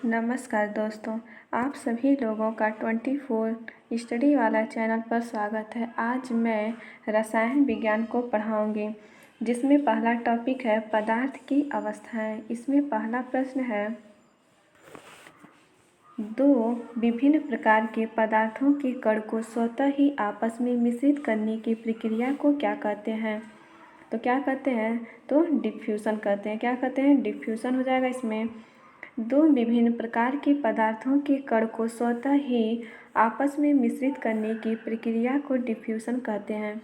नमस्कार दोस्तों, आप सभी लोगों का 24 स्टडी वाला चैनल पर स्वागत है। आज मैं रसायन विज्ञान को पढ़ाऊंगी, जिसमें पहला टॉपिक है पदार्थ की अवस्थाएं। इसमें पहला प्रश्न है, दो विभिन्न प्रकार के पदार्थों के कण को स्वतः ही आपस में मिश्रित करने की प्रक्रिया को क्या कहते हैं? तो क्या कहते हैं? तो डिफ्यूज़न कहते हैं। क्या कहते हैं? डिफ्यूज़न हो जाएगा इसमें। दो विभिन्न प्रकार के पदार्थों के कण को स्वतः ही आपस में मिश्रित करने की प्रक्रिया को डिफ्यूज़न कहते हैं।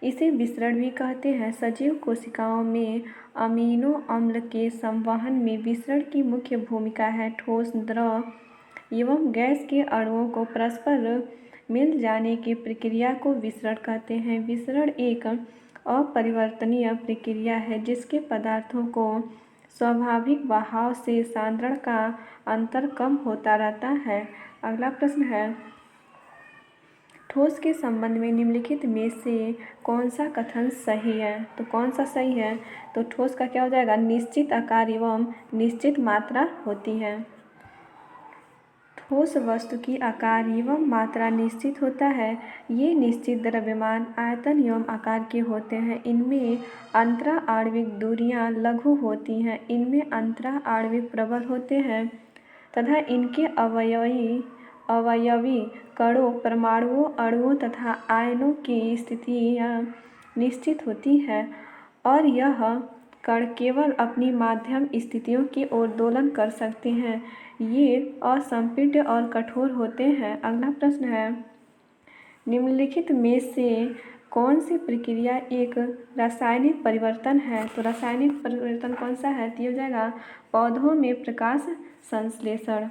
इसे विसरण भी कहते हैं। सजीव कोशिकाओं में अमीनो अम्ल के संवहन में विसरण की मुख्य भूमिका है। ठोस, द्रव एवं गैस के अणुओं को परस्पर मिल जाने की प्रक्रिया को विसरण कहते हैं। विसरण एक अपरिवर्तनीय प्रक्रिया है जिसके पदार्थों को स्वाभाविक बहाव से सांद्रण का अंतर कम होता रहता है। अगला प्रश्न है, ठोस के संबंध में निम्नलिखित में से कौन सा कथन सही है? तो कौन सा सही है? तो ठोस का क्या हो जाएगा? निश्चित आकार एवं निश्चित मात्रा होती है। ठोस वस्तु की आकार एवं मात्रा निश्चित होता है। ये निश्चित द्रव्यमान, आयतन एवं आकार के होते हैं। इनमें अंतरा आणविक दूरियां लघु होती हैं। इनमें अंतरा आणविक प्रबल होते हैं तथा इनके अवयवी कणों, परमाणुओं, अणुओं तथा आयनों की स्थितियां निश्चित होती हैं और यह कण केवल अपनी माध्यम स्थितियों की ओर दोलन कर सकते हैं। ये असंपीड्य और कठोर होते हैं। अगला प्रश्न है, निम्नलिखित में से कौन सी प्रक्रिया एक रासायनिक परिवर्तन है? तो रासायनिक परिवर्तन कौन सा है? तो ये हो जाएगा पौधों में प्रकाश संश्लेषण।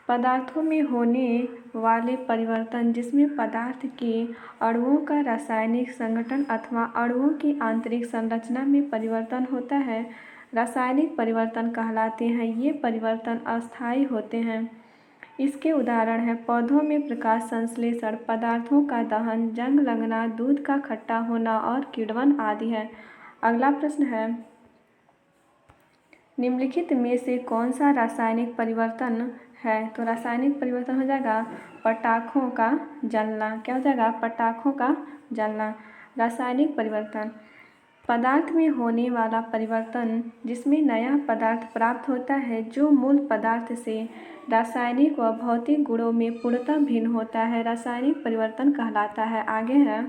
पदार्थों में होने वाले परिवर्तन जिसमें पदार्थ के अणुओं का रासायनिक संगठन अथवा अणुओं की आंतरिक संरचना में परिवर्तन होता है, रासायनिक परिवर्तन कहलाते हैं। ये परिवर्तन अस्थायी होते हैं। इसके उदाहरण हैं पौधों में प्रकाश संश्लेषण, पदार्थों का दहन, जंग लगना, दूध का खट्टा होना और किण्वन आदि है। अगला प्रश्न है, निम्नलिखित में से कौन सा रासायनिक परिवर्तन है? तो रासायनिक परिवर्तन हो जाएगा पटाखों का जलना। क्या हो जाएगा? पटाखों का जलना। रासायनिक परिवर्तन पदार्थ में होने वाला परिवर्तन जिसमें नया पदार्थ प्राप्त होता है जो मूल पदार्थ से रासायनिक व भौतिक गुणों में पूर्णतः भिन्न होता है, रासायनिक परिवर्तन कहलाता है। आगे है,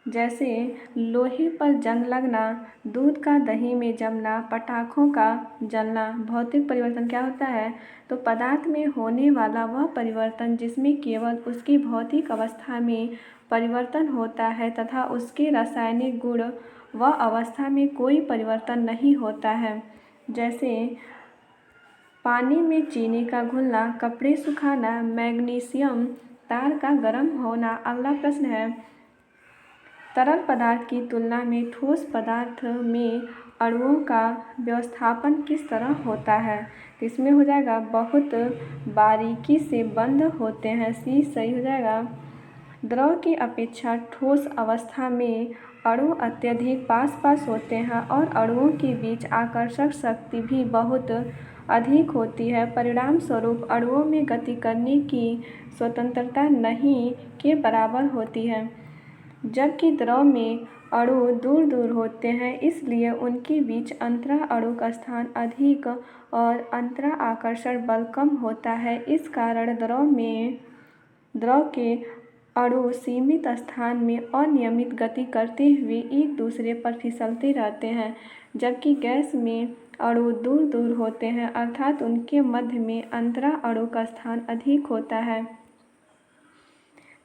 जैसे लोहे पर जंग लगना, दूध का दही में जमना, पटाखों का जलना। भौतिक परिवर्तन क्या होता है? तो पदार्थ में होने वाला वह परिवर्तन जिसमें केवल उसकी भौतिक अवस्था में परिवर्तन होता है तथा उसके रासायनिक गुण व अवस्था में कोई परिवर्तन नहीं होता है। जैसे पानी में चीनी का घुलना, कपड़े सुखाना, मैग्नीशियम तार का गर्म होना। अगला प्रश्न है, तरल पदार्थ की तुलना में ठोस पदार्थ में अणुओं का व्यवस्थापन किस तरह होता है? तो इसमें हो जाएगा बहुत बारीकी से बंद होते हैं। सी सही हो जाएगा। द्रव की अपेक्षा ठोस अवस्था में अणु अत्यधिक पास होते हैं और अणुओं के बीच आकर्षक शक्ति भी बहुत अधिक होती है। परिणाम स्वरूप अणुओं में गति करने की स्वतंत्रता नहीं के बराबर होती है, जबकि द्रव में अणु दूर दूर होते हैं, इसलिए उनके बीच अंतरा अणु का स्थान अधिक और अंतरा आकर्षण बल कम होता है। इस कारण द्रव के अणु सीमित स्थान में अनियमित गति करते हुए एक दूसरे पर फिसलते रहते हैं, जबकि गैस में अणु दूर दूर होते हैं, अर्थात उनके मध्य में अंतरा अणु का स्थान अधिक होता है।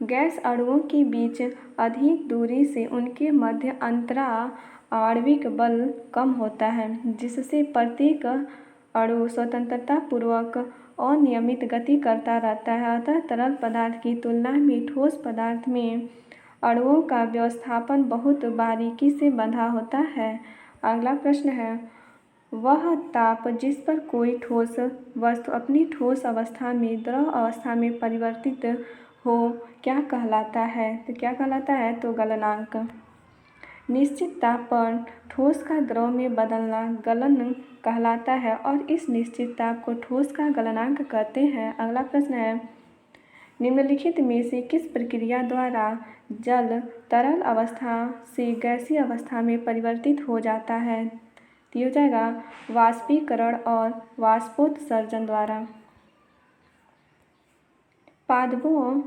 गैस अणुओं के बीच अधिक दूरी से उनके मध्य अंतरा आणविक बल कम होता है, जिससे प्रत्येक अणु स्वतंत्रता पूर्वक अनियमित गति करता रहता है। अतः तरल पदार्थ की तुलना में ठोस पदार्थ में अणुओं का व्यवस्थापन बहुत बारीकी से बंधा होता है। अगला प्रश्न है, वह ताप जिस पर कोई ठोस वस्तु अपनी ठोस अवस्था में द्रव अवस्था में परिवर्तित हो क्या कहलाता है? तो क्या कहलाता है? तो गलनांक। निश्चित ताप पर ठोस का द्रव में बदलना गलन कहलाता है और इस निश्चित ताप को ठोस का गलनांक कहते हैं। अगला प्रश्न है, निम्नलिखित में से किस प्रक्रिया द्वारा जल तरल अवस्था से गैसीय अवस्था में परिवर्तित हो जाता है? तो ये हो जाएगा वाष्पीकरण और वाष्पोत्सर्जन द्वारा। पादपों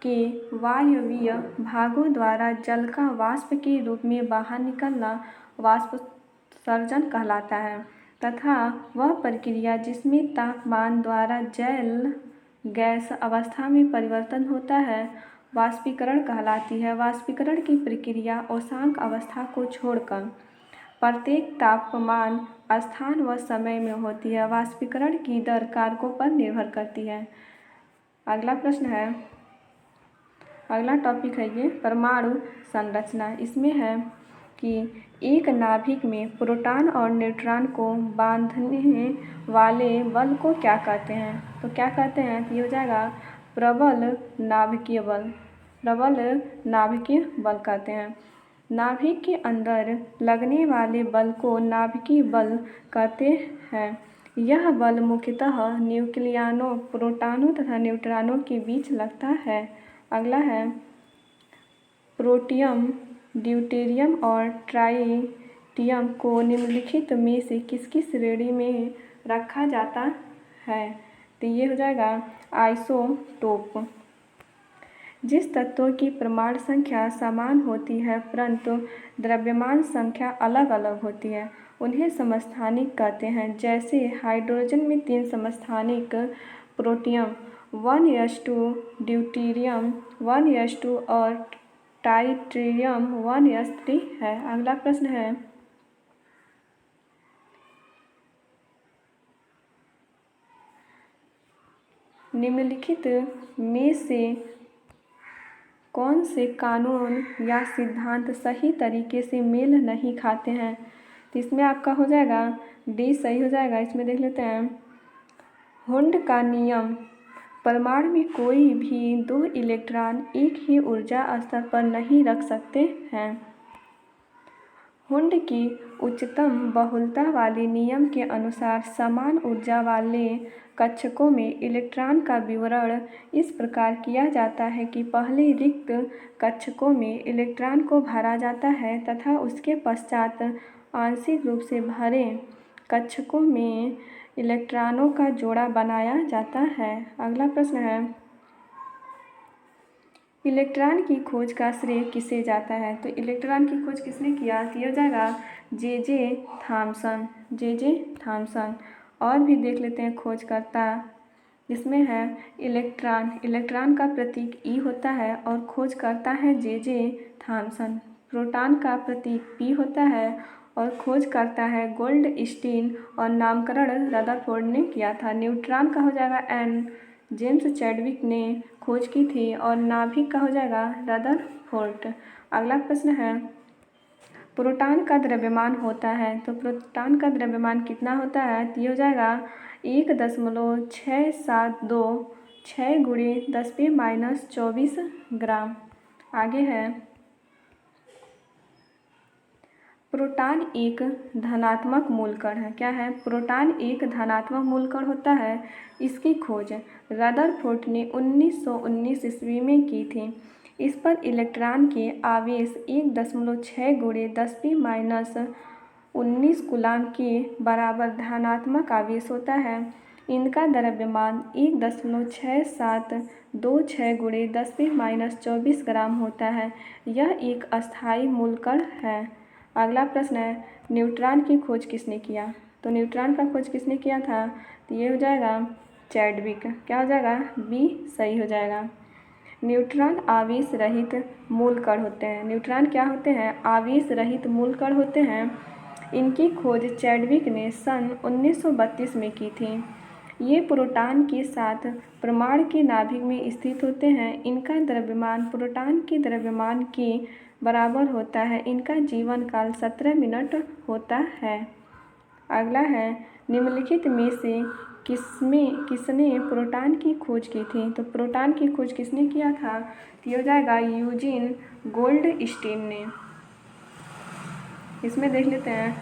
के वायवीय भागों द्वारा जल का वाष्प के रूप में बाहर निकलना वाष्पोत्सर्जन कहलाता है तथा वह प्रक्रिया जिसमें तापमान द्वारा जल गैस अवस्था में परिवर्तन होता है वाष्पीकरण कहलाती है। वाष्पीकरण की प्रक्रिया औष्णांक अवस्था को छोड़कर प्रत्येक तापमान, स्थान व समय में होती है। वाष्पीकरण की दर कारकों पर निर्भर करती है। अगला प्रश्न है, अगला टॉपिक है ये परमाणु संरचना। इसमें है कि एक नाभिक में प्रोटॉन और न्यूट्रॉन को बांधने वाले बल को क्या कहते हैं? तो क्या कहते हैं? तो ये हो जाएगा प्रबल नाभिकीय बल। प्रबल नाभिकीय बल कहते हैं। नाभिक के अंदर लगने वाले बल को नाभिकीय बल कहते हैं। यह बल मुख्यतः न्यूक्लियनों, प्रोटॉनों तथा न्यूट्रॉनों के बीच लगता है। अगला है प्रोटियम, ड्यूटेरियम और ट्राइटियम को निम्नलिखित में से किसकी श्रेणी में रखा जाता है? तो ये हो जाएगा आइसोटोप। जिस तत्वों की परमाणु संख्या समान होती है परंतु द्रव्यमान संख्या अलग अलग होती है उन्हें समस्थानिक कहते हैं। जैसे हाइड्रोजन में 3 समस्थानिक, प्रोटियम 1s2, ड्यूटेरियम 1s2 और ट्राइटियम 1s3 है। अगला प्रश्न है, निम्नलिखित में से कौन से कानून या सिद्धांत सही तरीके से मेल नहीं खाते हैं? तो इसमें आपका हो जाएगा डी सही हो जाएगा। इसमें देख लेते हैं, हुंड का नियम, परमाणु में कोई भी 2 इलेक्ट्रॉन एक ही ऊर्जा स्तर पर नहीं रख सकते हैं। हुंड की उच्चतम बहुलता वाले नियम के अनुसार समान ऊर्जा वाले कक्षकों में इलेक्ट्रॉन का विवरण इस प्रकार किया जाता है कि पहले रिक्त कक्षकों में इलेक्ट्रॉन को भरा जाता है तथा उसके पश्चात आंशिक रूप से भरे कक्षकों में इलेक्ट्रॉनों का जोड़ा बनाया जाता है। अगला प्रश्न है, इलेक्ट्रॉन की खोज का श्रेय किसे जाता है? तो इलेक्ट्रॉन की खोज किसने किया? किया जाएगा जे थॉमसन। J Thomson. और भी देख लेते हैं खोजकर्ता। इसमें है इलेक्ट्रॉन का प्रतीक ई होता है और खोज करता है जे थॉमसन। प्रोटॉन का प्रतीक पी होता है और खोज करता है गोल्डस्टीन और नामकरण रदरफोर्ड ने किया था। न्यूट्रॉन का हो जाएगा एन, जेम्स चैडविक ने खोज की थी और नाभिक का हो जाएगा रदरफोर्ड। अगला प्रश्न है, प्रोटॉन का द्रव्यमान होता है तो प्रोटॉन का द्रव्यमान कितना होता है? तो ये हो जाएगा 1.672 6 × 10⁻24 ग्राम। आगे है, प्रोटॉन एक धनात्मक मूलकण है। क्या है? प्रोटॉन एक धनात्मक मूलकण होता है। इसकी खोज रदरफोर्ड ने 1919 ईस्वी में की थी। इस पर इलेक्ट्रॉन के आवेश 1.6 × 10⁻19 कूलाम के बराबर धनात्मक आवेश होता है। इनका द्रव्यमान 1.6726 × 10⁻24 ग्राम होता है। यह एक अस्थायी मूलकण है। अगला प्रश्न है, न्यूट्रॉन की खोज किसने किया? तो न्यूट्रॉन का खोज किसने किया था? तो ये हो जाएगा चैडविक। क्या हो जाएगा? बी सही हो जाएगा। न्यूट्रॉन आवेश रहित मूलकण होते हैं। न्यूट्रॉन क्या होते हैं? आवेश रहित मूलकण होते हैं। इनकी खोज चैडविक ने सन 1932 में की थी। ये प्रोटॉन के साथ परमाणु के नाभिक में स्थित होते हैं। इनका द्रव्यमान प्रोटॉन के द्रव्यमान के बराबर होता है। इनका जीवन काल 17 मिनट होता है। अगला है, निम्नलिखित में से किसने प्रोटॉन की खोज की थी? तो प्रोटॉन की खोज किसने किया था? तो ये हो जाएगा यूजीन गोल्डस्टीन ने। इसमें देख लेते हैं,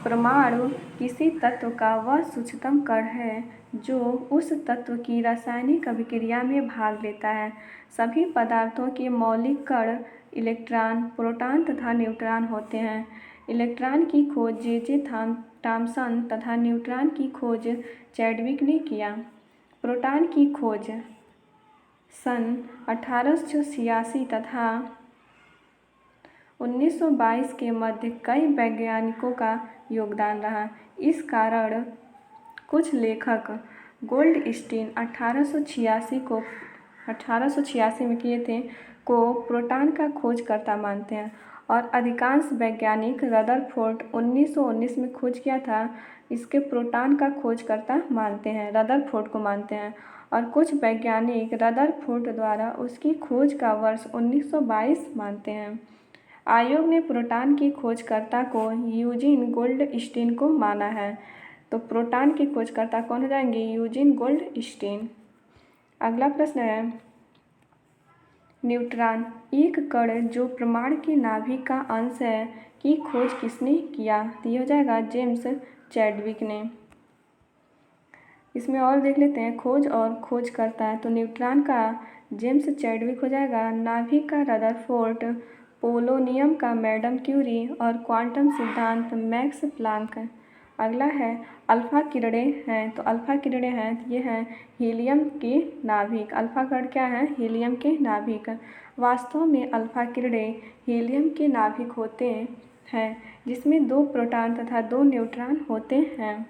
परमाणु किसी तत्व का वह सूक्ष्मतम कण है जो उस तत्व की रासायनिक अभिक्रिया में भाग लेता है। सभी पदार्थों के मौलिक कण इलेक्ट्रॉन, प्रोटॉन तथा न्यूट्रॉन होते हैं। इलेक्ट्रॉन की खोज जे थॉम्सन तथा न्यूट्रॉन की खोज चैडविक ने किया। प्रोटॉन की खोज सन 1886 तथा 1922 के मध्य कई वैज्ञानिकों का योगदान रहा। इस कारण कुछ लेखक गोल्डस्टीन 1886 में किए थे को प्रोटॉन का खोजकर्ता मानते हैं, और अधिकांश वैज्ञानिक रदरफोर्ड 1919 में खोज किया था, इसके प्रोटॉन का खोजकर्ता मानते हैं, रदरफोर्ड को मानते हैं, और कुछ वैज्ञानिक रदरफोर्ड द्वारा उसकी खोज का वर्ष 1922 मानते हैं। आयोग ने प्रोटॉन की खोजकर्ता को यूजीन गोल्डस्टीन को माना है। तो प्रोटॉन के खोजकर्ता कौन हो जाएंगे? Eugene Goldstein. अगला प्रश्न है, न्यूट्रॉन, एक कण जो परमाणु के नाभिक का अंश है, की खोज किसने किया? तो ये हो जाएगा जेम्स चैडविक ने। इसमें और देख लेते हैं, खोज और खोजकर्ता है, तो न्यूट्रॉन का जेम्स चैडविक हो जाएगा, नाभिक का रदरफोर्ड, पोलोनियम का मैडम क्यूरी, और क्वांटम सिद्धांत मैक्स प्लांक। अगला है, अल्फा किरणें हैं, तो अल्फा किरणें हैं, ये हैं हीलियम के नाभिक। अल्फा कण क्या है? हीलियम के नाभिक। वास्तव में अल्फा किरणें हीलियम के नाभिक होते हैं जिसमें 2 प्रोटॉन तथा 2 न्यूट्रॉन होते हैं।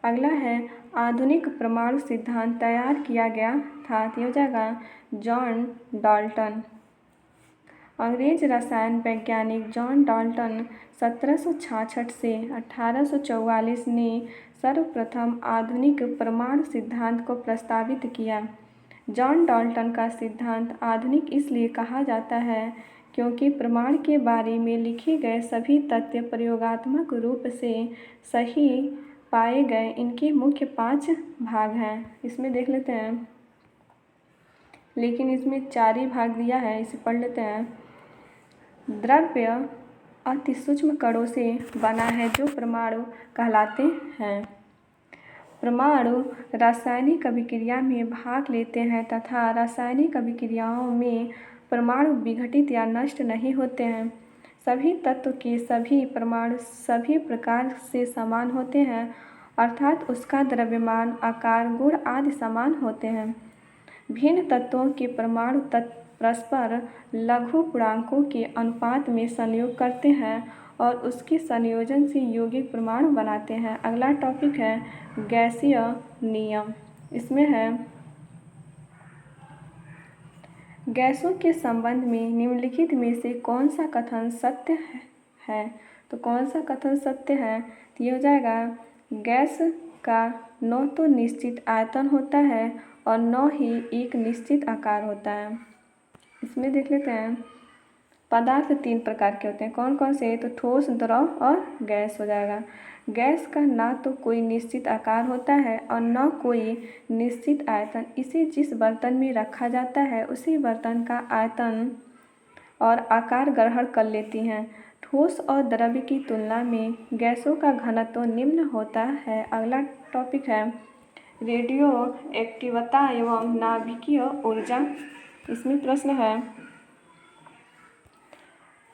अगला है, आधुनिक परमाणु सिद्धांत तैयार किया गया था, तो ये हो जाएगा जॉन डाल्टन। अंग्रेज रसायन वैज्ञानिक जॉन डाल्टन 1766 से 1844 ने सर्वप्रथम आधुनिक परमाणु सिद्धांत को प्रस्तावित किया। जॉन डाल्टन का सिद्धांत आधुनिक इसलिए कहा जाता है क्योंकि परमाणु के बारे में लिखे गए सभी तथ्य प्रयोगात्मक रूप से सही पाए गए। इनके मुख्य 5 भाग हैं। इसमें देख लेते हैं, लेकिन इसमें 4 ही भाग दिया है, इसे पढ़ लेते हैं। द्रव्य अति सूक्ष्म कणों से बना है जो परमाणु कहलाते हैं। परमाणु रासायनिक अभिक्रिया में भाग लेते हैं तथा रासायनिक अभिक्रियाओं में परमाणु विघटित या नष्ट नहीं होते हैं। सभी तत्व के सभी परमाणु सभी प्रकार से समान होते हैं, अर्थात उसका द्रव्यमान, आकार, गुण आदि समान होते हैं। भिन्न तत्वों के परमाणु परस्पर लघु पूर्णांकों के अनुपात में संयोग करते हैं और उसके संयोजन से यौगिक परमाणु बनाते हैं। अगला टॉपिक है गैसीय नियम। इसमें है, गैसों के संबंध में निम्नलिखित में से कौन सा कथन सत्य है? तो कौन सा कथन सत्य है? तो ये हो जाएगा, गैस का न तो निश्चित आयतन होता है और न ही एक निश्चित आकार होता है। इसमें देख लेते हैं, पदार्थ 3 प्रकार के होते हैं। कौन कौन से? तो ठोस, द्रव और गैस हो जाएगा। गैस का ना तो कोई निश्चित आकार होता है और न कोई निश्चित आयतन। इसे जिस बर्तन में रखा जाता है उसी बर्तन का आयतन और आकार ग्रहण कर लेती हैं। ठोस और द्रव्य की तुलना में गैसों का घनत्व निम्न होता है। अगला टॉपिक है रेडियो एक्टिवता एवं नाभिकीय ऊर्जा। इसमें प्रश्न है,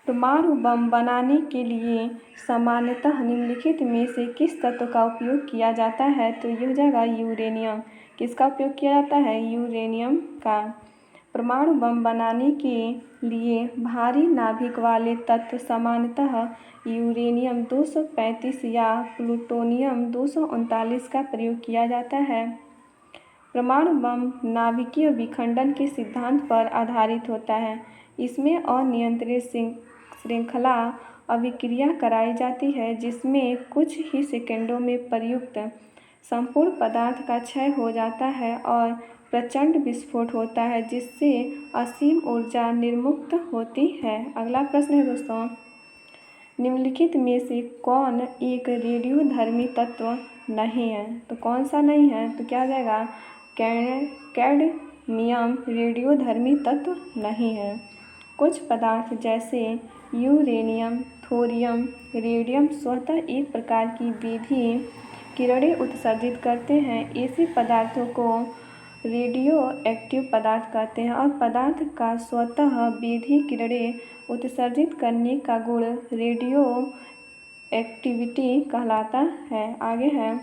परमाणु बम बनाने के लिए सामान्यतः निम्नलिखित में से किस तत्व का उपयोग किया जाता है? तो ये हो जाएगा यूरेनियम। किसका उपयोग किया जाता है? यूरेनियम का। परमाणु बम बनाने के लिए भारी नाभिक वाले तत्व सामान्यतः यूरेनियम 235 या प्लूटोनियम 239 का प्रयोग किया जाता है। परमाणु बम नाभिकीय विखंडन के सिद्धांत पर आधारित होता है। इसमें अनियंत्रित श्रृंखला अभिक्रिया कराई जाती है जिसमें कुछ ही सेकंडों में प्रयुक्त संपूर्ण पदार्थ का क्षय हो जाता है और प्रचंड विस्फोट होता है जिससे असीम ऊर्जा निर्मुक्त होती है। अगला प्रश्न है दोस्तों, निम्नलिखित में से कौन एक रेडियोधर्मी तत्व नहीं है? तो कौन सा नहीं है? तो क्या आ जाएगा? कैडमियम रेडियोधर्मी तत्व नहीं है। कुछ पदार्थ जैसे यूरेनियम, थोरियम, रेडियम स्वतः एक प्रकार की विधि किरणें उत्सर्जित करते हैं। ऐसे पदार्थों को रेडियो एक्टिव पदार्थ कहते हैं और पदार्थ का स्वतः विधि किरणें उत्सर्जित करने का गुण रेडियो एक्टिविटी कहलाता है। आगे है,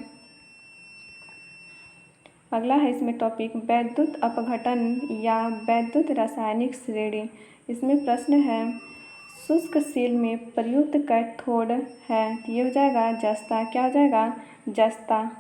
अगला है इसमें टॉपिक वैद्युत अपघटन या वैद्युत रासायनिक श्रेणी। इसमें प्रश्न है शुष्क सेल में प्रयुक्त कैथोड है, ये हो जाएगा जस्ता। क्या हो जाएगा? जस्ता।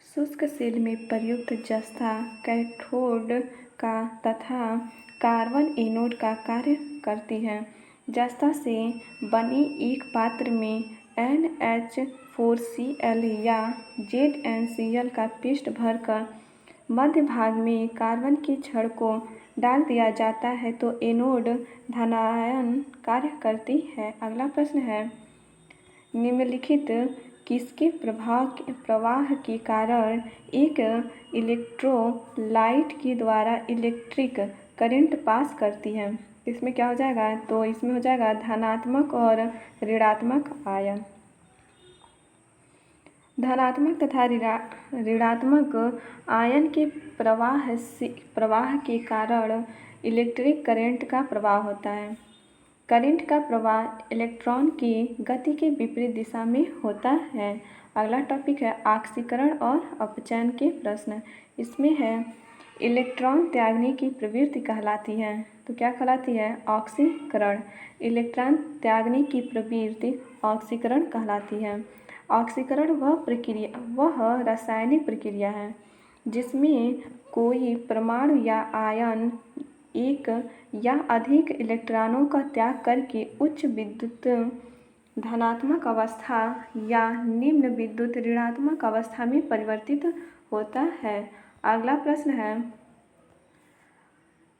शुष्क सेल में प्रयुक्त जस्ता कैथोड का तथा कार्बन एनोड का कार्य करती है। जस्ता से बनी एक पात्र में NH4Cl या ZnCl का पृष्ठ भरकर मध्य भाग में कार्बन के छड़ को डाल दिया जाता है तो एनोड धनायन कार्य करती है। अगला प्रश्न है निम्नलिखित किसके प्रवाह के कारण एक इलेक्ट्रोलाइट के द्वारा इलेक्ट्रिक करंट पास करती है? इसमें क्या हो जाएगा? तो इसमें हो जाएगा धनात्मक और ऋणात्मक आयन। धनात्मक तथा ऋणात्मक आयन के प्रवाह के कारण इलेक्ट्रिक करंट का प्रवाह होता है। करंट का प्रवाह इलेक्ट्रॉन की गति के विपरीत दिशा में होता है। अगला टॉपिक है ऑक्सीकरण और अपचयन के प्रश्न। इसमें है इलेक्ट्रॉन त्यागने की प्रवृत्ति कहलाती है, तो क्या कहलाती है? ऑक्सीकरण। इलेक्ट्रॉन त्यागने की प्रवृत्ति ऑक्सीकरण कहलाती है। ऑक्सीकरण वह रासायनिक प्रक्रिया है जिसमें कोई परमाणु या आयन एक या अधिक इलेक्ट्रॉनों का त्याग करके उच्च विद्युत धनात्मक अवस्था या निम्न विद्युत ऋणात्मक अवस्था में परिवर्तित होता है। अगला प्रश्न है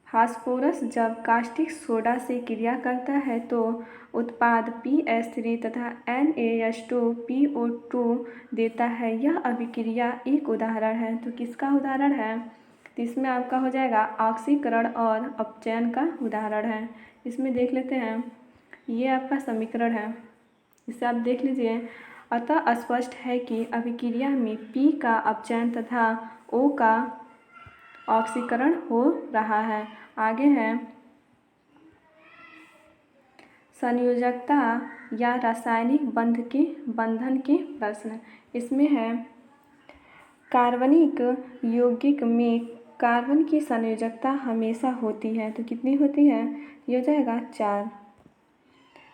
फास्फोरस जब कास्टिक सोडा से क्रिया करता है तो उत्पाद PS3 तथा NaS2PO2 देता है। यह अभिक्रिया एक उदाहरण है, तो किसका उदाहरण है? तो इसमें आपका हो जाएगा ऑक्सीकरण और अपचयन का उदाहरण है। इसमें देख लेते हैं, ये आपका समीकरण है, इसे आप देख लीजिए। अतः स्पष्ट है कि अभिक्रिया में P का अपचयन तथा O का ऑक्सीकरण हो रहा है। आगे है संयोजकता या रासायनिक बंधन के प्रश्न। इसमें है कार्बनिक यौगिक में कार्बन की संयोजकता हमेशा होती है, तो कितनी होती है? ये हो जाएगा 4।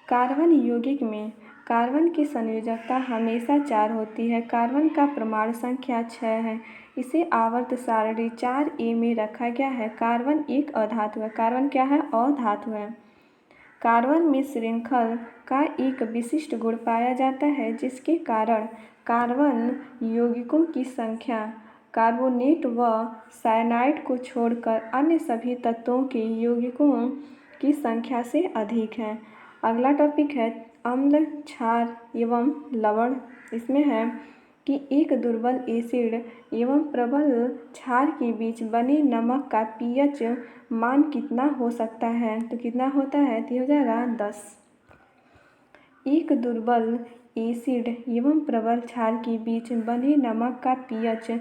कार्बन यौगिक में कार्बन की संयोजकता हमेशा 4 होती है। कार्बन का परमाणु संख्या 6 है। इसे आवर्त सारणी 4A में रखा गया है। कार्बन एक अधातु है। कार्बन क्या है? अधातु है। कार्बन में श्रृंखल का एक विशिष्ट गुण पाया जाता है जिसके कारण कार्बन यौगिकों की संख्या कार्बोनेट व साइनाइड को छोड़कर अन्य सभी तत्वों के यौगिकों की संख्या से अधिक है। अगला टॉपिक है अम्ल, क्षार एवं लवण। इसमें है कि एक दुर्बल एसिड एवं प्रबल क्षार के बीच बने नमक का pH मान कितना हो सकता है? तो कितना होता है? तो हो जाएगा 10। एक दुर्बल एसिड एवं प्रबल क्षार के बीच बने नमक का pH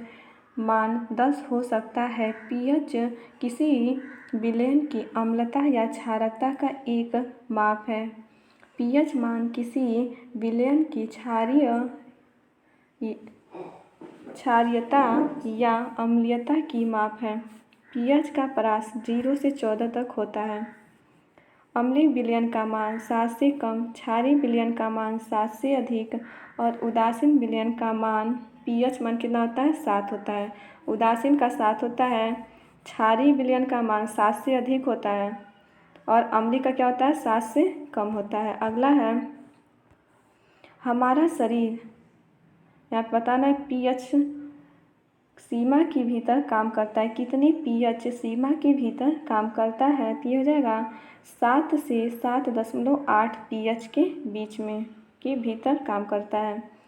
मान 10 हो सकता है। pH किसी विलयन की अम्लता या क्षारकता का एक माप है। pH मान किसी विलयन की क्षारीयता या अम्लीयता की माप है। pH का परास 0 से 14 तक होता है। अम्लीय विलयन का मान 7 से कम, क्षारीय विलयन का मान 7 से अधिक और उदासीन विलयन का मान pH मान कितना होता है? 7 होता है। उदासीन का 7 होता है, क्षारीय विलयन का मान 7 से अधिक होता है और अम्लीय का क्या होता है? 7 से कम होता है। अगला है हमारा शरीर, यहाँ बताना है pH सीमा के भीतर काम करता है। कितने pH सीमा के भीतर काम करता है? तो ये हो जाएगा 7 से 7.8 pH के बीच में के भीतर काम करता है।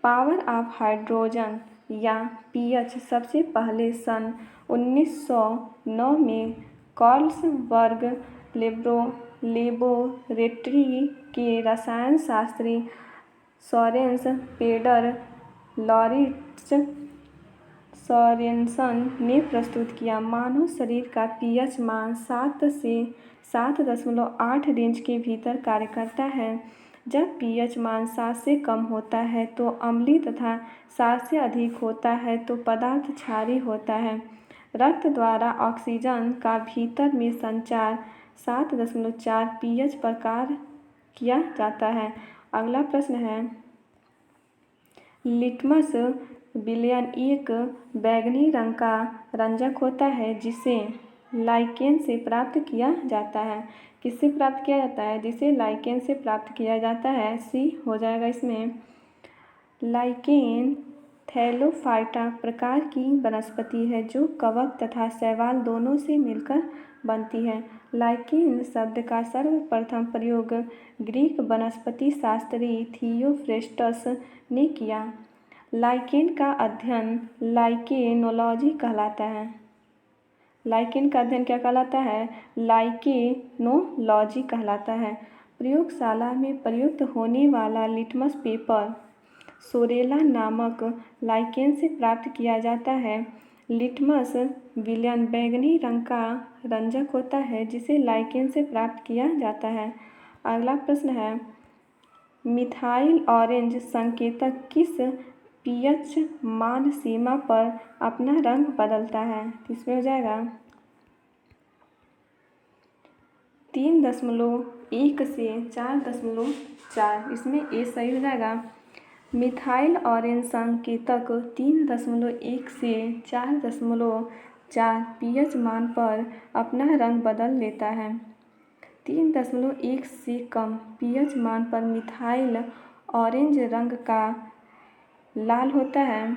पावर ऑफ हाइड्रोजन या pH सबसे पहले सन 1909 में कार्लसबर्ग लेबोरेटरी के रसायन शास्त्री सोरेंस पेडर लॉरिट्ज सोरेनसन ने प्रस्तुत किया। मानव शरीर का पीएच मान 7 से 7.8 रेंज के भीतर कार्य करता है। जब पीएच मान 7 से कम होता है तो अम्लीय तथा 7 से अधिक होता है तो पदार्थ क्षारीय होता है। रक्त द्वारा ऑक्सीजन का भीतर में संचार 7.4 पीएच पर कार्य किया जाता है। अगला प्रश्न है, लिटमस विलयन एक बैंगनी रंग का रंजक होता है जिसे लाइकेन से प्राप्त किया जाता है। किससे प्राप्त किया जाता है? जिसे लाइकेन से प्राप्त किया जाता है। सी हो जाएगा इसमें। लाइकेन थैलोफाइटा प्रकार की वनस्पति है जो कवक तथा शैवाल दोनों से मिलकर बनती है। लाइकेन शब्द का सर्वप्रथम प्रयोग ग्रीक वनस्पति शास्त्री थियोफ्रेस्टस ने किया। लाइकेन का अध्ययन लाइकेनोलॉजी कहलाता है। लाइकेन का अध्ययन क्या कहलाता है? लाइकेनोलॉजी कहलाता है। प्रयोगशाला में प्रयुक्त होने वाला लिटमस पेपर सोरेला नामक लाइकेन से प्राप्त किया जाता है। लिटमस विलयन बैंगनी रंग का रंजक होता है जिसे लाइकेन से प्राप्त किया जाता है। अगला प्रश्न है, मिथाइल ऑरेंज संकेतक किस पीएच मान सीमा पर अपना रंग बदलता है? इसमें हो जाएगा 3.1 से 4.4। इसमें ए सही हो जाएगा। मिथाइल ऑरेंज संकेतक 3.1 से 4.4 पीएच मान पर अपना रंग बदल लेता है। 3.1 से कम पीएच मान पर मिथाइल ऑरेंज रंग का लाल होता है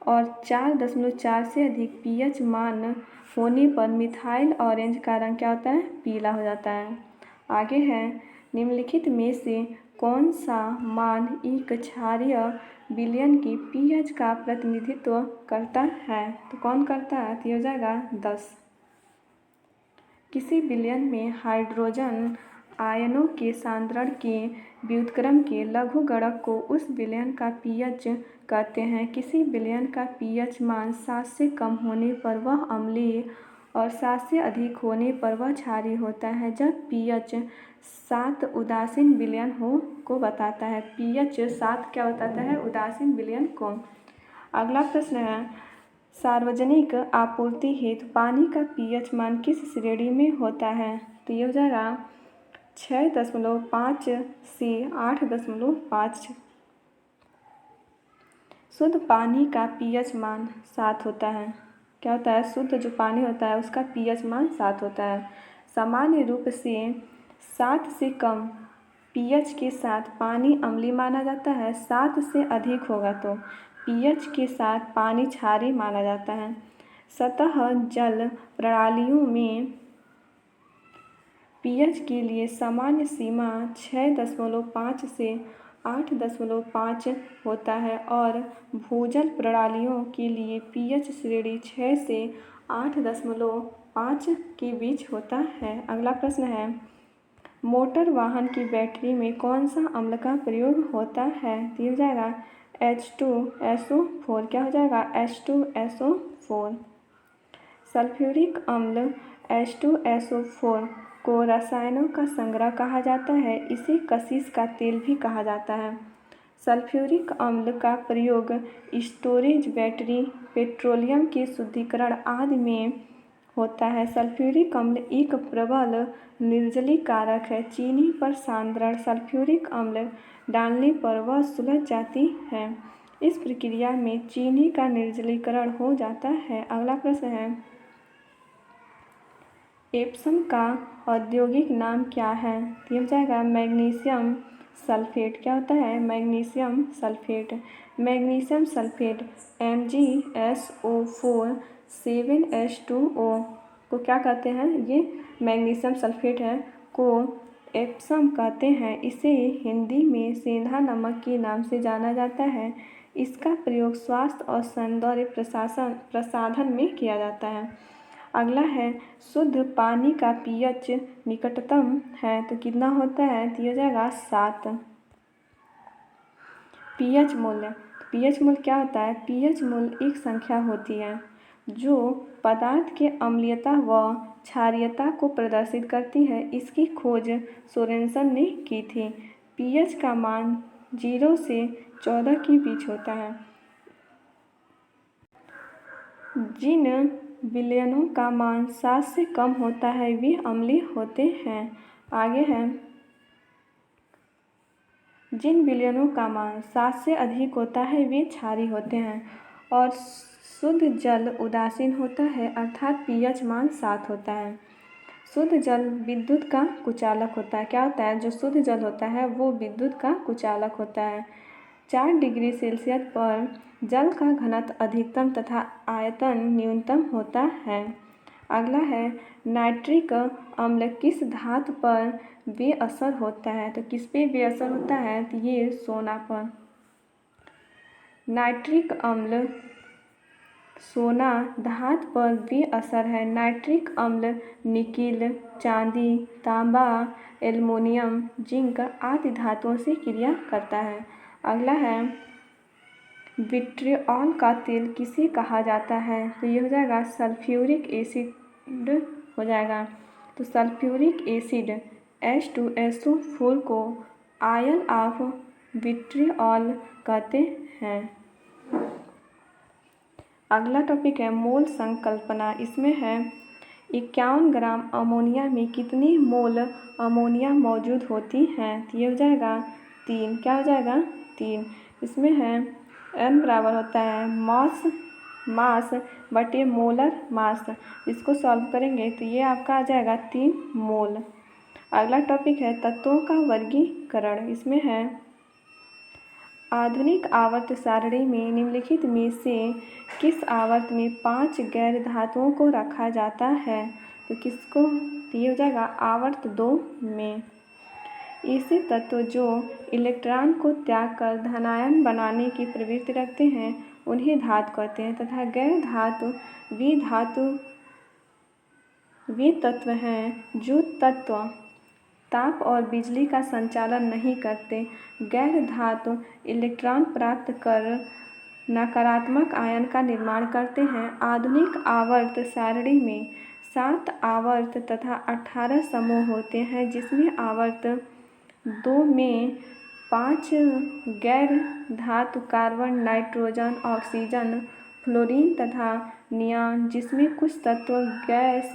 और 4.4 से अधिक पीएच मान होने पर मिथाइल ऑरेंज का रंग क्या होता है? पीला हो जाता है। आगे है, निम्नलिखित में से कौन सा मान एक क्षारीय विलयन की पीएच का प्रतिनिधित्व करता है? तो कौन करता है? तो हो जाएगा 10। किसी विलयन में हाइड्रोजन आयनों के सांद्रण के व्युत्क्रम के लघुगणक को उस विलयन का पीएच कहते हैं। किसी विलयन का पीएच मान 7 से कम होने पर वह अम्लीय और 7 से अधिक होने पर वह क्षारीय होता है। जब पीएच 7 उदासीन विलयन को बताता है। पीएच 7 क्या बताता है? उदासीन विलयन को। अगला प्रश्न है, सार्वजनिक आपूर्ति हेतु पानी का पीएच मान किस श्रेणी में होता है? तो ये हो जाएगा 6.5 से 8.5। शुद्ध पानी का पीएच मान 7 होता है। क्या होता है? शुद्ध जो पानी होता है उसका पीएच मान 7 होता है। सामान्य रूप से 7 से कम पीएच के साथ पानी अम्लीय माना जाता है। 7 से अधिक होगा तो पीएच के साथ पानी क्षारीय माना जाता है। सतह जल प्रणालियों में पीएच के लिए सामान्य सीमा 6.5 से 8.5 होता है और भूजल प्रणालियों के लिए पीएच श्रेणी 6 से 8.5 के बीच होता है। अगला प्रश्न है, मोटर वाहन की बैटरी में कौन सा अम्ल का प्रयोग होता है? तो ये हो जाएगा H2SO4। क्या हो जाएगा? H2SO4। सल्फ्यूरिक अम्ल H2SO4 को रसायनों का संग्रह कहा जाता है। इसे कशिश का तेल भी कहा जाता है। सल्फ्यूरिक अम्ल का प्रयोग स्टोरेज, बैटरी, पेट्रोलियम के शुद्धिकरण आदि में होता है। सल्फ्यूरिक अम्ल एक प्रबल निर्जलीकारक है। चीनी पर सांद्रण सल्फ्यूरिक अम्ल डालने पर वह सुलझ जाती है। इस प्रक्रिया में चीनी का निर्जलीकरण हो जाता है। अगला प्रश्न है, एप्सम का औद्योगिक नाम क्या है? तो ये हो जाएगा मैग्नीशियम सल्फेट। क्या होता है? Magnesium sulphate. Magnesium sulphate MgSO4 7H2O को क्या कहते हैं? ये मैग्नीशियम सल्फेट है को एप्सम कहते हैं। इसे हिंदी में सेंधा नमक के नाम से जाना जाता है। इसका प्रयोग स्वास्थ्य और सौंदर्य प्रसाधन में किया जाता है। अगला है शुद्ध पानी का पीएच निकटतम है तो कितना होता है, तो ये हो जाएगा 7। पीएच मूल्य, पीएच मूल्य क्या होता है, पीएच मूल्य एक संख्या होती है जो पदार्थ के अम्लीयता व क्षारीयता को प्रदर्शित करती है। इसकी खोज सोरेनसन ने की थी। पीएच का मान 0 से 14 के बीच होता है। जिन विलयनों का मान 7 से कम होता है वे अम्लीय होते हैं। आगे है, जिन विलयनों का मान 7 से अधिक होता है वे क्षारीय होते हैं। और शुद्ध जल उदासीन होता है अर्थात पीएच मान 7 होता है। शुद्ध जल विद्युत का कुचालक होता है। क्या होता है, जो शुद्ध जल होता है वो विद्युत का कुचालक होता है। 4 डिग्री सेल्सियस पर जल का घनत्व अधिकतम तथा आयतन न्यूनतम होता है। अगला है, नाइट्रिक अम्ल किस धातु पर बेअसर होता है, तो किस पे बेअसर होता है, तो ये सोना पर। नाइट्रिक अम्ल सोना धातु पर बेअसर है। नाइट्रिक अम्ल निकिल, चांदी, तांबा, एल्युमिनियम, जिंक आदि धातुओं से क्रिया करता है। अगला है, विट्रिऑल का तेल किसे कहा जाता है, तो ये हो जाएगा सल्फ्यूरिक एसिड हो जाएगा। तो सल्फ्यूरिक एसिड H2SO4 को आयल ऑफ विट्रिऑल कहते हैं। अगला टॉपिक है मोल संकल्पना। इसमें है 51 ग्राम अमोनिया में कितनी मोल अमोनिया मौजूद होती हैं, तो ये हो जाएगा 3। क्या हो जाएगा, 3। इसमें है N बराबर होता है मास बटे मोलर मास। इसको सॉल्व करेंगे तो ये आपका आ जाएगा 3 मोल। अगला टॉपिक है तत्वों का वर्गीकरण। इसमें है आधुनिक आवर्त सारणी में निम्नलिखित में से किस आवर्त में 5 गैर धातुओं को रखा जाता है, तो किसको, तो ये हो जाएगा आवर्त 2 में। ऐसे तत्व जो इलेक्ट्रॉन को त्याग कर धनायन बनाने की प्रवृत्ति रखते हैं उन्हें धातु कहते हैं तथा गैर धातु वे तत्व हैं जो तत्व ताप और बिजली का संचालन नहीं करते। गैर धातु इलेक्ट्रॉन प्राप्त कर नकारात्मक आयन का निर्माण करते हैं। आधुनिक आवर्त सारणी में 7 आवर्त तथा 18 समूह होते हैं जिसमें आवर्त 2 में 5 गैर धातु कार्बन, नाइट्रोजन, ऑक्सीजन, फ्लोरीन तथा नियॉन, जिसमें कुछ तत्व गैस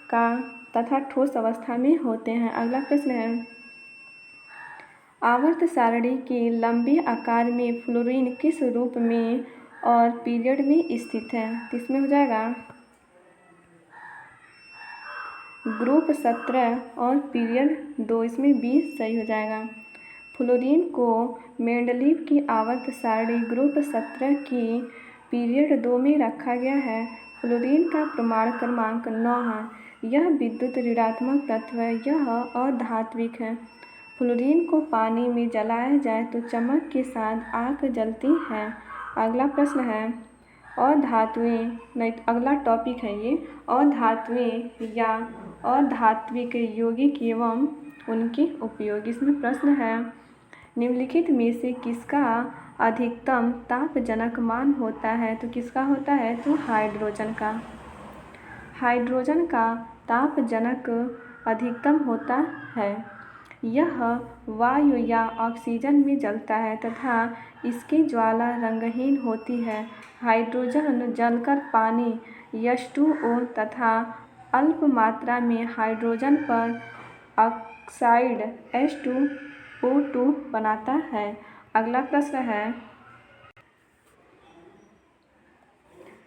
का तथा ठोस अवस्था में होते हैं। अगला प्रश्न है, आवर्त सारणी के लंबे आकार में फ्लोरीन किस रूप में और पीरियड में स्थित है, तो इसमें हो जाएगा ग्रुप 17 और पीरियड 2। इसमें 20 सही हो जाएगा। फ्लोरीन को मेंडलीव की आवर्त सारणी ग्रुप 17 की पीरियड 2 में रखा गया है। फ्लोरीन का परमाणु क्रमांक 9 है। यह विद्युत ऋणात्मक तत्व है। यह अधात्विक है। फ्लोरीन को पानी में जलाया जाए तो चमक के साथ आग जलती है। अगला प्रश्न है, अधातुएं नहीं, अगला टॉपिक है ये अधातुएं या अधात्विक यौगिक एवं उनके उपयोग। इसमें प्रश्न है, निम्नलिखित में से किसका अधिकतम तापजनक मान होता है, तो किसका होता है, तो हाइड्रोजन का। हाइड्रोजन का तापजनक अधिकतम होता है। यह वायु या ऑक्सीजन में जलता है तथा इसकी ज्वाला रंगहीन होती है। हाइड्रोजन जलकर पानी H2O तथा अल्प मात्रा में हाइड्रोजन पर ऑक्साइड H2O2 बनाता है। अगला प्रश्न है,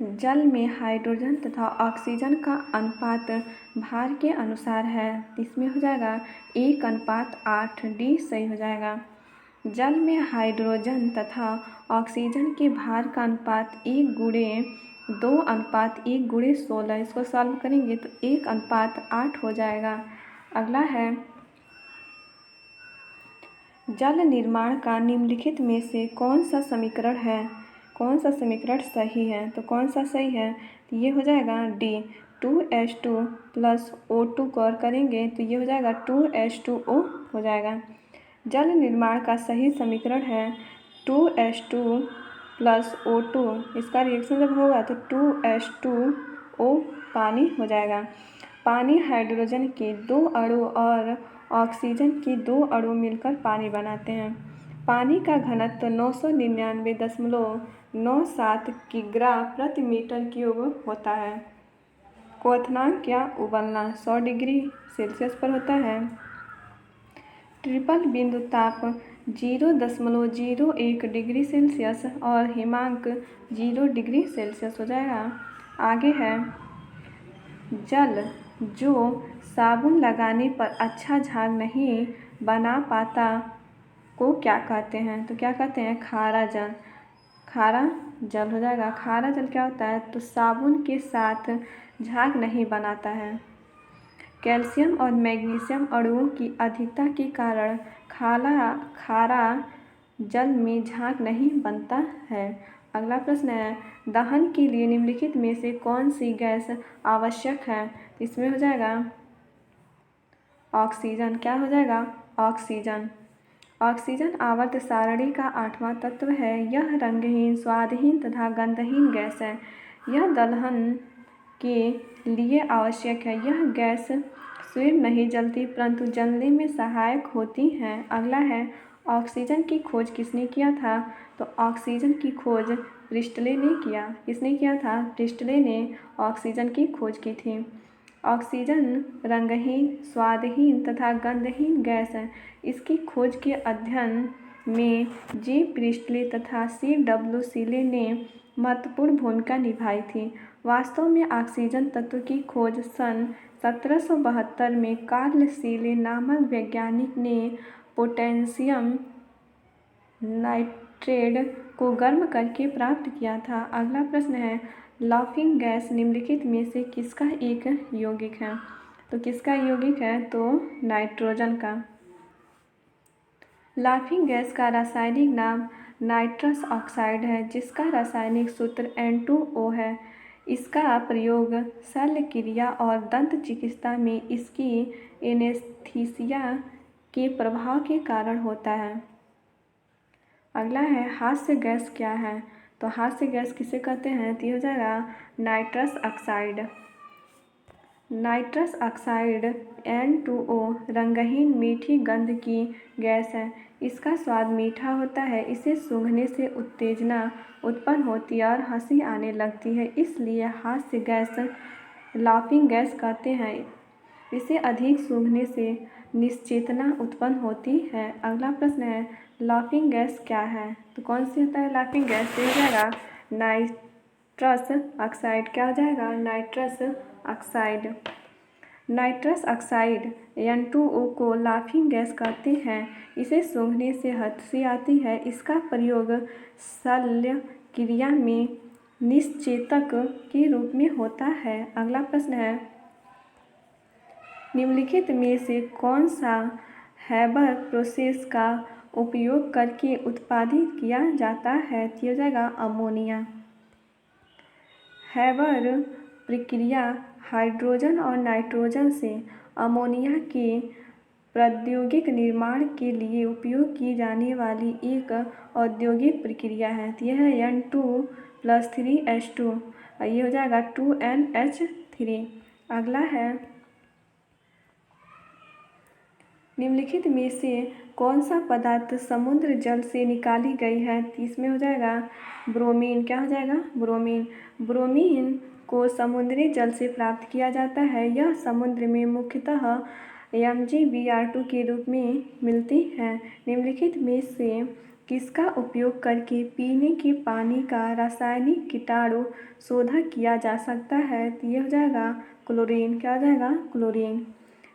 जल में हाइड्रोजन तथा ऑक्सीजन का अनुपात भार के अनुसार है। इसमें हो जाएगा 1:8। डी सही हो जाएगा। जल में हाइड्रोजन तथा ऑक्सीजन के भार का अनुपात 1:2:1:16। इसको सॉल्व करेंगे तो 1:8 हो जाएगा। अगला है, जल निर्माण का निम्नलिखित में से कौन सा कौन सा समीकरण सही है? तो कौन सा सही है? तो ये हो जाएगा डी, 2H2 प्लस O2 को और करेंगे तो ये हो जाएगा 2H2O हो जाएगा। जल निर्माण का सही समीकरण है 2H2 प्लस O2। इसका रिएक्शन जब होगा तो 2H2O पानी हो जाएगा। पानी हाइड्रोजन के 2 अणु और ऑक्सीजन के 2 अणु मिलकर पानी बनाते हैं। पानी का घनत्व 999.97 किग्रा प्रति मीटर क्यूब होता है। क्वथनांक या उबलना 100 डिग्री सेल्सियस पर होता है। ट्रिपल बिंदु ताप 0.01 डिग्री सेल्सियस और हिमांक 0 डिग्री सेल्सियस हो जाएगा। आगे है जल जो साबुन लगाने पर अच्छा झाग नहीं बना पाता को क्या कहते हैं? तो क्या कहते हैं? खारा जल। खारा जल हो जाएगा। खारा जल क्या होता है? तो साबुन के साथ झाग नहीं बनाता है। कैल्शियम और मैग्नीशियम अणुओं की अधिकता के कारण खारा जल में झाग नहीं बनता है। अगला प्रश्न है दहन के लिए निम्नलिखित में से कौन सी गैस आवश्यक है? इसमें हो जाएगा ऑक्सीजन। क्या हो जाएगा? ऑक्सीजन। ऑक्सीजन आवर्त सारणी का 8वां तत्व है। यह रंगहीन, स्वादहीन तथा गंधहीन गैस है। यह दहन के लिए आवश्यक है। यह गैस स्वयं नहीं जलती परंतु जलने में सहायक होती हैं। अगला है ऑक्सीजन की खोज किसने किया था? तो ऑक्सीजन की खोज प्रिस्टले ने किया। किसने किया था? प्रिस्टले ने ऑक्सीजन की खोज की थी। ऑक्सीजन रंगहीन, स्वादहीन तथा गंधहीन गैस है। इसकी खोज के अध्ययन में जी प्रिस्टले तथा C.W. सीले ने महत्वपूर्ण भूमिका निभाई थी। वास्तव में ऑक्सीजन तत्व की खोज सन 1772 में कार्ल सीले नामक वैज्ञानिक ने पोटेशियम नाइट्रेट को गर्म करके प्राप्त किया था। अगला प्रश्न है लाफिंग गैस निम्नलिखित में से किसका एक यौगिक है? तो किसका यौगिक है? तो नाइट्रोजन का। लाफिंग गैस का रासायनिक नाम नाइट्रस ऑक्साइड है जिसका रासायनिक सूत्र N2O है। इसका प्रयोग शल्य क्रिया और दंत चिकित्सा में इसकी एनेस्थीसिया के प्रभाव के कारण होता है। अगला है हास्य गैस क्या है? तो हास्य गैस किसे कहते हैं? तो हो जाएगा nitrous oxide. Nitrous oxide N2O रंगहीन मीठी गंध की गैस है। इसका स्वाद मीठा होता है। इसे सूंघने से उत्तेजना उत्पन्न होती है और हंसी आने लगती है, इसलिए हास्य गैस लाफिंग गैस कहते हैं। इसे अधिक सूंघने से निश्चेतना उत्पन्न होती है। अगला प्रश्न है लाफिंग गैस क्या है? तो कौन सी होता है लाफिंग गैस? ये हो जाएगा नाइट्रस ऑक्साइड। क्या हो जाएगा? Nitrous oxide. Nitrous oxide N2O को लाफिंग गैस कहते हैं। इसे सूंघने से हंसी आती है। इसका प्रयोग शल्य क्रिया में निश्चेतक के रूप में होता है। अगला प्रश्न है निम्नलिखित में से कौन सा हैबर प्रोसेस का उपयोग करके उत्पादित किया जाता है? तो हो जाएगा अमोनिया। हैबर प्रक्रिया हाइड्रोजन और नाइट्रोजन से अमोनिया के प्रौद्योगिक निर्माण के लिए उपयोग की जाने वाली एक औद्योगिक प्रक्रिया है। तो यह है N2+3H2। ये हो जाएगा 2NH3। अगला है निम्नलिखित में से कौन सा पदार्थ समुद्र जल से निकाली गई है? तो इसमें हो जाएगा ब्रोमीन। क्या हो जाएगा? ब्रोमीन। ब्रोमीन को समुद्री जल से प्राप्त किया जाता है। यह समुद्र में मुख्यतः MgBr2 के रूप में मिलती है। निम्नलिखित में से किसका उपयोग करके पीने के पानी का रासायनिक कीटाणु शोधक किया जा सकता है? तो ये हो जाएगा क्लोरीन। क्या हो जाएगा? क्लोरीन।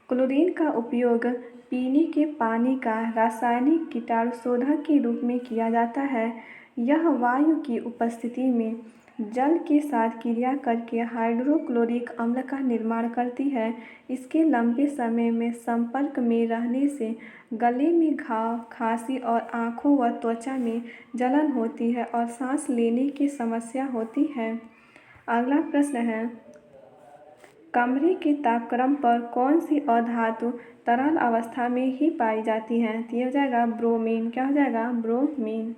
क्लोरीन का उपयोग पीने के पानी का रासायनिक कीटाणु शोधक के रूप में किया जाता है। यह वायु की उपस्थिति में जल के साथ क्रिया करके हाइड्रोक्लोरिक अम्ल का निर्माण करती है। इसके लंबे समय में संपर्क में रहने से गले में घाव, खांसी और आँखों व त्वचा में जलन होती है और सांस लेने की समस्या होती है। अगला प्रश्न है, कमरे के तापक्रम पर कौन सी अधातु तरल अवस्था में ही पाई जाती है? तो ये हो जाएगा ब्रोमीन। क्या हो जाएगा? ब्रोमीन।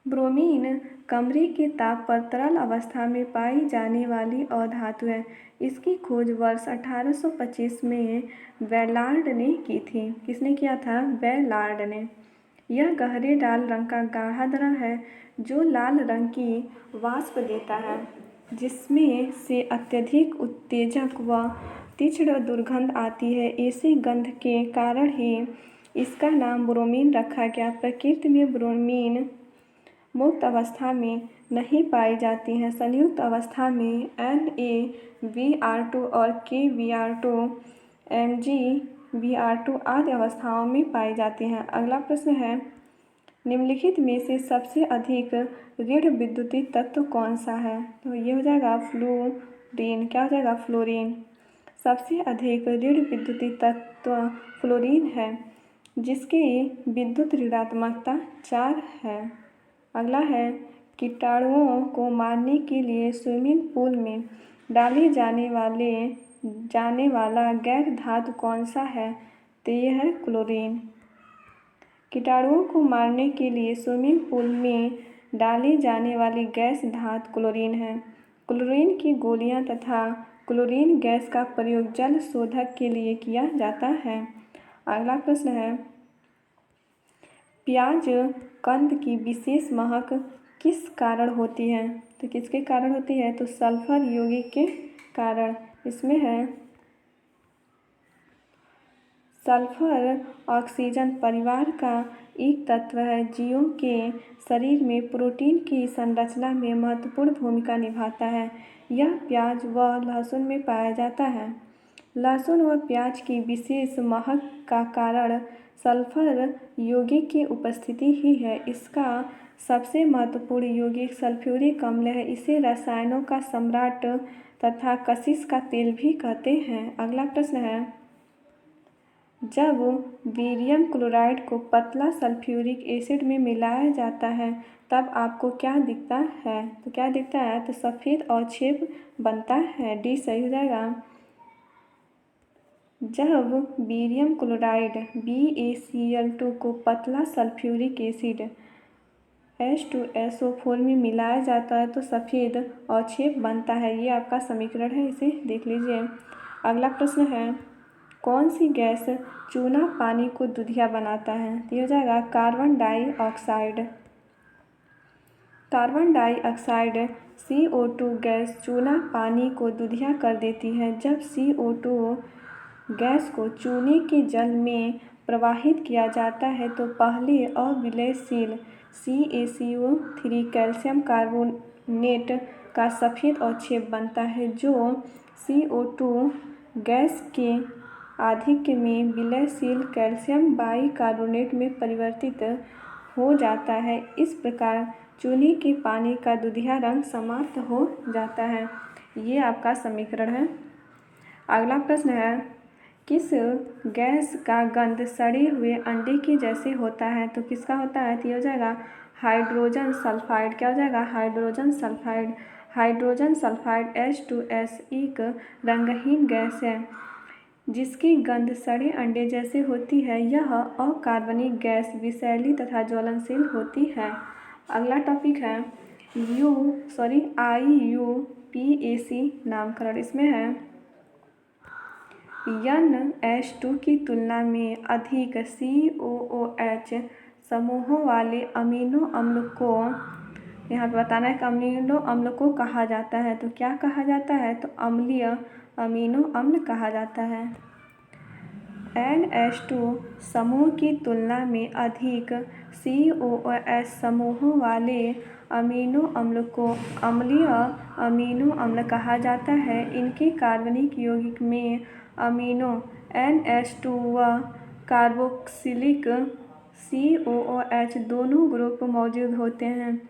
ब्रोमीन कमरे के ताप पर तरल अवस्था में पाई जाने वाली अधातु है। इसकी खोज वर्ष 1825 में वैलार्ड ने की थी। किसने किया था? वैलार्ड ने। यह गहरे लाल रंग का गाढ़ा द्रव है जो लाल रंग की वाष्प देता है, जिसमें से अत्यधिक उत्तेजक व तीक्ष्ण दुर्गंध आती है। इसी गंध के कारण ही इसका नाम ब्रोमीन रखा गया। प्रकृति में ब्रोमीन मुक्त अवस्था में नहीं पाई जाती हैं। संयुक्त अवस्था में NaBr2 और KBr2, MgBr2 आदि अवस्थाओं में पाई जाती हैं। अगला प्रश्न है, निम्नलिखित में से सबसे अधिक ऋण विद्युतीय तत्व कौन सा है? तो ये हो जाएगा फ्लोरीन। क्या हो जाएगा? फ्लोरीन। सबसे अधिक ऋण विद्युतीय तत्व फ्लोरीन है, जिसकी विद्युत ऋणात्मकता 4 है। अगला है, कीटाणुओं को मारने के लिए स्विमिंग पूल में डाले जाने वाला गैर धातु कौन सा है? तो यह है क्लोरीन। कीटाणुओं को मारने के लिए स्विमिंग पूल में डाली जाने वाली गैस धातु क्लोरीन है। क्लोरीन की गोलियां तथा क्लोरीन गैस का प्रयोग जल शोधक के लिए किया जाता है। अगला प्रश्न है, प्याज कंद की विशेष महक किस कारण होती है? तो किसके कारण होती है? तो सल्फर यौगिक के कारण। इसमें है, सल्फर ऑक्सीजन परिवार का एक तत्व है। जीवों के शरीर में प्रोटीन की संरचना में महत्वपूर्ण भूमिका निभाता है। यह प्याज व लहसुन में पाया जाता है। लहसुन व प्याज की विशेष महक का कारण सल्फर यौगिक की उपस्थिति ही है। इसका सबसे महत्वपूर्ण यौगिक सल्फ्यूरिक अम्ल है। इसे रसायनों का सम्राट तथा कशिश का तेल भी कहते हैं। अगला प्रश्न है, जब बेरियम क्लोराइड को पतला सल्फ्यूरिक एसिड में मिलाया जाता है तब आपको क्या दिखता है? तो क्या दिखता है? तो सफ़ेद अवक्षेप बनता है। डी सही हो जाएगा। जब बेरियम क्लोराइड BaCl2 को पतला सल्फ्यूरिक एसिड H2SO4 में मिलाया जाता है तो सफ़ेद अवक्षेप बनता है। ये आपका समीकरण है, इसे देख लीजिए। अगला प्रश्न है, कौन सी गैस चूना पानी को दूधिया बनाता है? तो ये हो जाएगा carbon dioxide. Carbon dioxide CO2 gas चूना पानी को दूधिया कर देती है। जब CO2 गैस को चूने के जल में प्रवाहित किया जाता है तो पहले अविलयशील CaCO3 कैल्शियम कार्बोनेट का सफ़ेद अवक्षेप बनता है, जो CO2 गैस के आधिक्य में विलयशील कैल्शियम बाइकार्बोनेट में परिवर्तित हो जाता है। इस प्रकार चूने के पानी का दूधिया रंग समाप्त हो जाता है। ये आपका समीकरण है। अगला प्रश्न है, किस गैस का गंध सड़े हुए अंडे के जैसे होता है? तो किसका होता है? तो ये हो जाएगा हाइड्रोजन सल्फाइड। क्या हो जाएगा? Hydrogen sulphide. Hydrogen sulphide H2S एक रंगहीन गैस है जिसकी गंध सड़े अंडे जैसे होती है। यह अकार्बनिक गैस विषैली तथा ज्वलनशील होती है। अगला टॉपिक है IUPAC नामकरण। इसमें है, NH2 की तुलना में अधिक COOH समूहों वाले अमीनो अम्ल को, यहाँ पे बताना है कि अमीनो अम्ल को कहा जाता है। तो क्या कहा जाता है? तो अम्लीय अमीनो अम्ल कहा जाता है। NH2 समूह की तुलना में अधिक COOH समूहों वाले अमीनो अम्ल को अम्लीय अमीनो अम्ल कहा जाता है। इनके कार्बनिक यौगिक में अमीनो NH2 व कार्बोक्सिलिक COOH दोनों ग्रुप मौजूद होते हैं।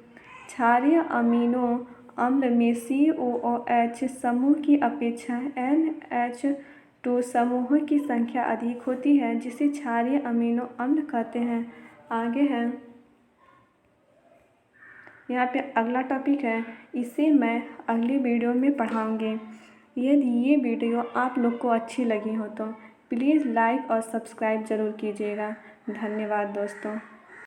क्षारीय अमीनो अम्ल में COOH समूह की अपेक्षा NH2 समूहों की संख्या अधिक होती है, जिसे क्षारीय अमीनो अम्ल कहते हैं। आगे है, यहाँ पे अगला टॉपिक है, इसे मैं अगली वीडियो में पढ़ाऊँगी। यदि ये वीडियो आप लोग को अच्छी लगी हो तो प्लीज़ लाइक और सब्सक्राइब ज़रूर कीजिएगा। धन्यवाद दोस्तों।